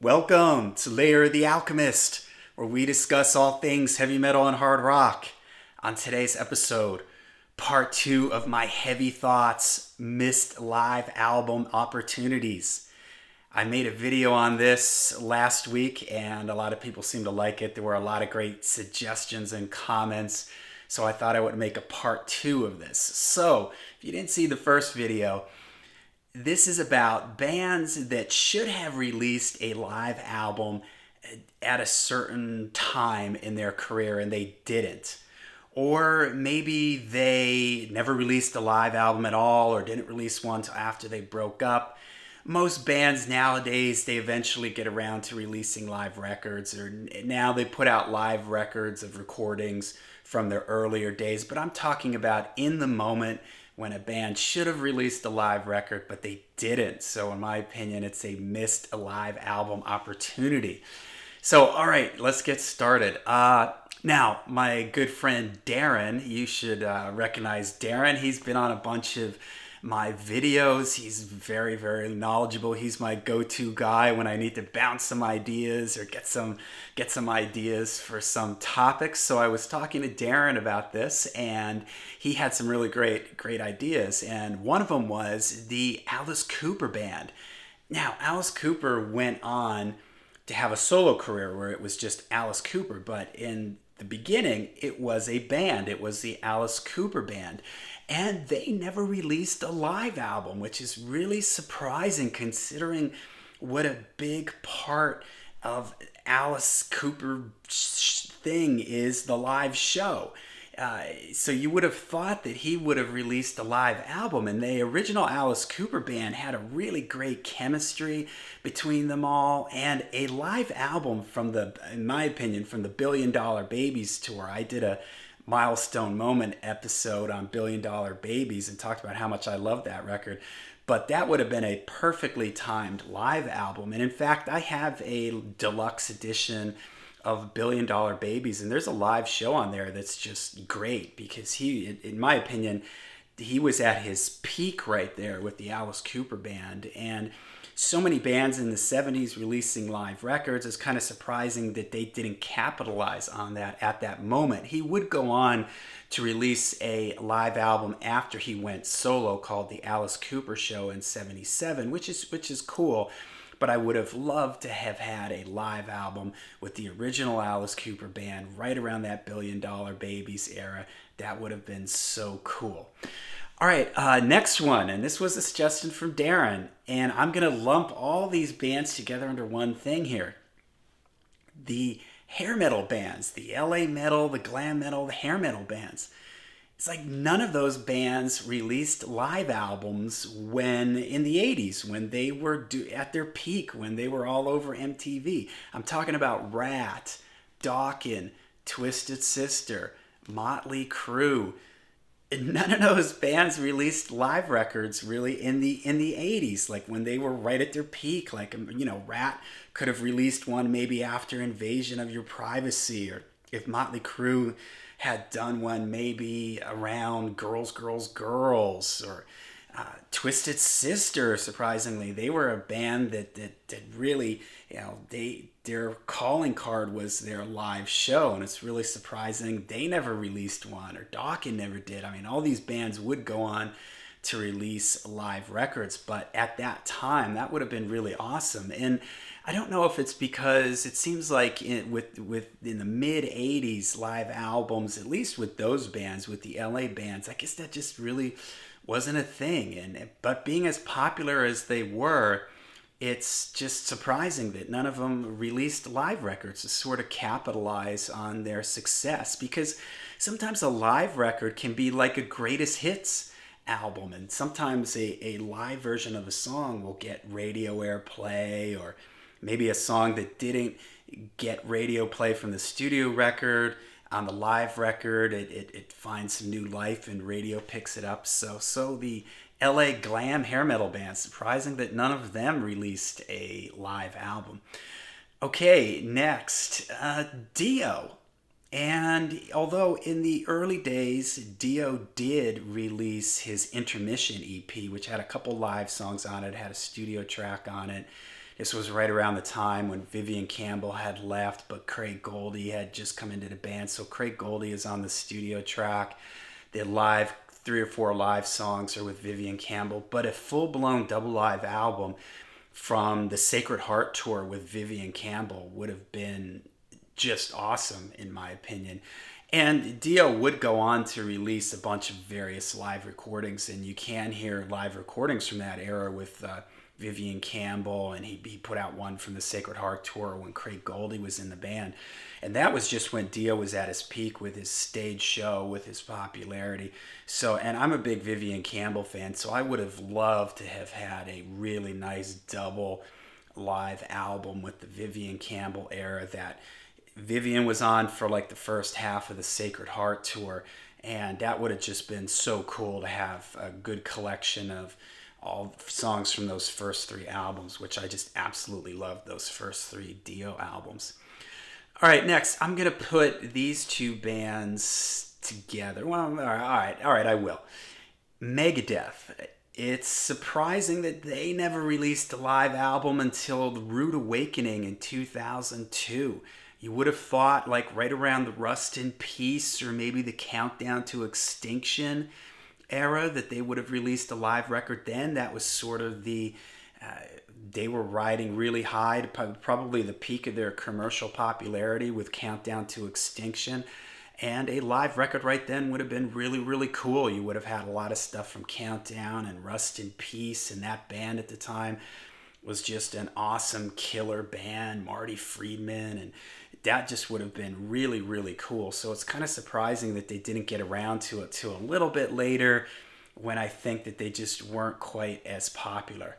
Welcome to Layer the Alchemist, where we discuss all things heavy metal and hard rock. On today's episode, part 2 of my heavy thoughts, missed live album opportunities. I made a video on this last week and a lot of people seemed to like it. There were a lot of great suggestions and comments, so I thought I would make a part 2 of this. So, if you didn't see the first video, this is about bands that should have released a live album at a certain time in their career and they didn't. Or maybe they never released a live album at all or didn't release one until after they broke up. Most bands nowadays, they eventually get around to releasing live records, or now they put out live records of recordings from their earlier days. But I'm talking about in the moment when a band should have released a live record, but they didn't. So in my opinion, it's a missed a live album opportunity. So, all right, let's get started. Now, my good friend Darren, you should recognize Darren. He's been on a bunch of my videos. He's very, very knowledgeable. He's my go-to guy when I need to bounce some ideas or get some ideas for some topics. So I was talking to Darren about this, and he had some really great ideas. And one of them was the Alice Cooper Band. Now, Alice Cooper went on to have a solo career where it was just Alice Cooper, but in the beginning, it was a band. It was the Alice Cooper Band. And they never released a live album, which is really surprising considering what a big part of Alice Cooper thing is the live show. So you would have thought that he would have released a live album, and the original Alice Cooper Band had a really great chemistry between them all, and a live album from in my opinion, from the Billion Dollar Babies tour. I did a milestone moment episode on Billion Dollar Babies and talked about how much I love that record. But that would have been a perfectly timed live album. And in fact, I have a deluxe edition of Billion Dollar Babies, and there's a live show on there that's just great because he, in my opinion, he was at his peak right there with the Alice Cooper Band. And so many bands in the 70s releasing live records, it's kind of surprising that they didn't capitalize on that at that moment. He would go on to release a live album after he went solo called The Alice Cooper Show in 77, which is cool. But I would have loved to have had a live album with the original Alice Cooper Band right around that Billion Dollar Babies era. That would have been so cool. All right, next one, and this was a suggestion from Darren, and I'm going to lump all these bands together under one thing here. The hair metal bands, the LA metal, the glam metal, the hair metal bands. It's like none of those bands released live albums when in the 80s, when they were at their peak, when they were all over MTV. I'm talking about Rat, Dawkins, Twisted Sister, Motley Crue. None of those bands released live records really in the 80s, like when they were right at their peak. Like, Rat could have released one maybe after Invasion of Your Privacy, or if Motley Crue had done one maybe around Girls, Girls, Girls, or Twisted Sister. Surprisingly, they were a band that really, their calling card was their live show, and it's really surprising they never released one, or Dawkins never did. I mean, all these bands would go on to release live records, but at that time, that would have been really awesome. And I don't know if it's because it seems like in the mid 80s live albums, at least with those bands, with the LA bands, I guess that just really wasn't a thing. But being as popular as they were, it's just surprising that none of them released live records to sort of capitalize on their success, because sometimes a live record can be like a greatest hits album, and sometimes a live version of a song will get radio airplay, or maybe a song that didn't get radio play from the studio record on the live record, it finds some new life and radio picks it up. So the LA glam hair metal band, surprising that none of them released a live album. Okay, next, Dio. And although in the early days, Dio did release his Intermission EP, which had a couple live songs on it, had a studio track on it, This was right around the time when Vivian Campbell had left, but Craig Goldie had just come into the band. So Craig Goldie is on the studio track. The live, 3 or 4 live songs are with Vivian Campbell, but a full-blown double live album from the Sacred Heart tour with Vivian Campbell would have been just awesome, in my opinion. And Dio would go on to release a bunch of various live recordings, and you can hear live recordings from that era with Vivian Campbell, and he put out one from the Sacred Heart tour when Craig Goldie was in the band. And that was just when Dio was at his peak with his stage show, with his popularity. So, and I'm a big Vivian Campbell fan, so I would have loved to have had a really nice double live album with the Vivian Campbell era that Vivian was on for like the first half of the Sacred Heart tour. And that would have just been so cool to have a good collection of all songs from those first 3 albums, which I just absolutely loved those first 3 Dio albums. All right, next, I'm going to put these 2 bands together. Well, all right, I will. Megadeth. It's surprising that they never released a live album until The Rude Awakening in 2002. You would have thought like right around the Rust in Peace or maybe the Countdown to Extinction era that they would have released a live record then. That was sort of they were riding really high, probably the peak of their commercial popularity with Countdown to Extinction. And a live record right then would have been really, really cool. You would have had a lot of stuff from Countdown and Rust in Peace, and that band at the time was just an awesome killer band, Marty Friedman, and that just would have been really, really cool. So it's kind of surprising that they didn't get around to it till a little bit later, when I think that they just weren't quite as popular.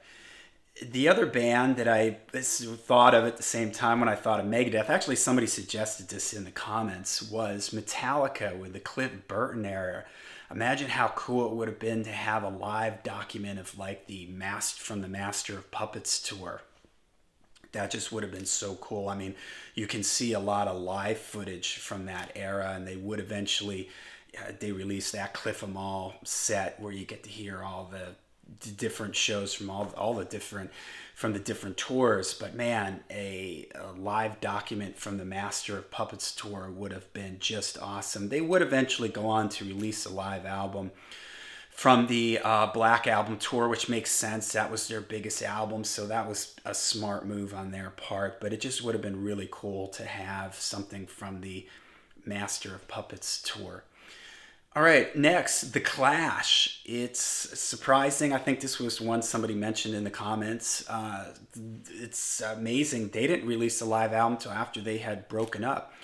The other band that I thought of at the same time when I thought of Megadeth, actually somebody suggested this in the comments, was Metallica with the Clint Burton era. Imagine how cool it would have been to have a live document of like the from the Master of Puppets tour. That just would have been so cool. I mean, you can see a lot of live footage from that era, and they would eventually, they released that Cliff 'Em All set where you get to hear all the different shows from all the different from the different tours. But man, a live document from the Master of Puppets tour would have been just awesome. They would eventually go on to release a live album from the Black Album tour, which makes sense. That was their biggest album, so that was a smart move on their part. But it just would have been really cool to have something from the Master of Puppets tour. All right, next, The Clash. It's surprising. I think this was one somebody mentioned in the comments. It's amazing. They didn't release a live album until after they had broken up.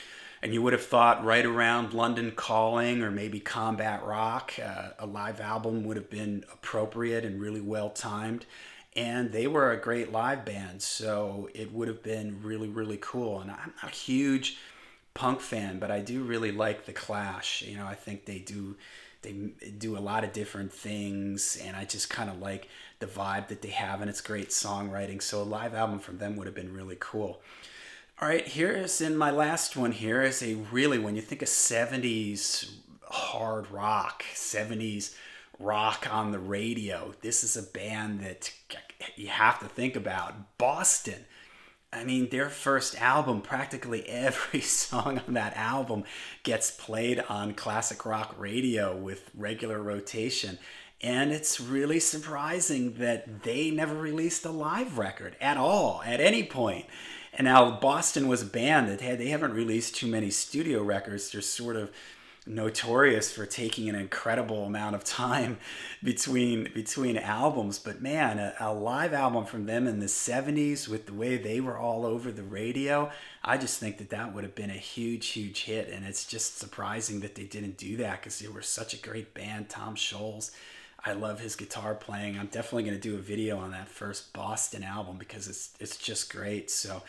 And you would have thought right around London Calling or maybe Combat Rock, a live album would have been appropriate and really well timed. And they were a great live band, so it would have been really, really cool. And I'm not a huge punk fan, but I do really like The Clash. You know, I think they do a lot of different things, and I just kind of like the vibe that they have, and it's great songwriting. So a live album from them would have been really cool. All right, here's in my last one here is a really, when you think of 70s hard rock, 70s rock on the radio, this is a band that you have to think about. Boston. I mean, their first album, practically every song on that album gets played on classic rock radio with regular rotation. And it's really surprising that they never released a live record at all, at any point. And now Boston was a band that they haven't released too many studio records. They're sort of notorious for taking an incredible amount of time between albums. But man, a live album from them in the 70s with the way they were all over the radio, I just think that would have been a huge, huge hit. And it's just surprising that they didn't do that because they were such a great band. Tom Scholz, I love his guitar playing. I'm definitely going to do a video on that first Boston album because it's just great. So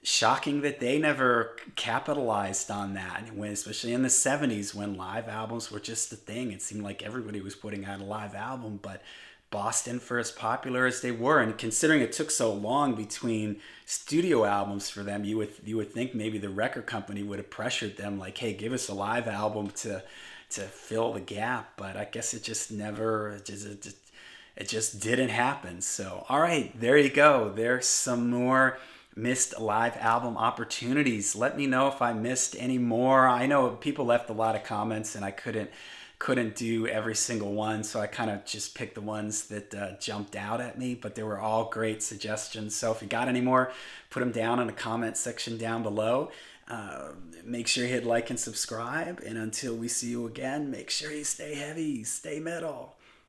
shocking that they never capitalized on that, especially in the 70s when live albums were just the thing. It seemed like everybody was putting out a live album, but Boston, for as popular as they were, and considering it took so long between studio albums for them, you would think maybe the record company would have pressured them like, hey, give us a live album to fill the gap. But I guess it just never, it just didn't happen. So, all right, there you go. There's some more missed live album opportunities. Let me know if I missed any more. I know people left a lot of comments and I couldn't do every single one, so I kind of just picked the ones that jumped out at me, but they were all great suggestions. So if you got any more, put them down in the comment section down below. Make sure you hit like and subscribe, and until we see you again, make sure you stay heavy, stay metal.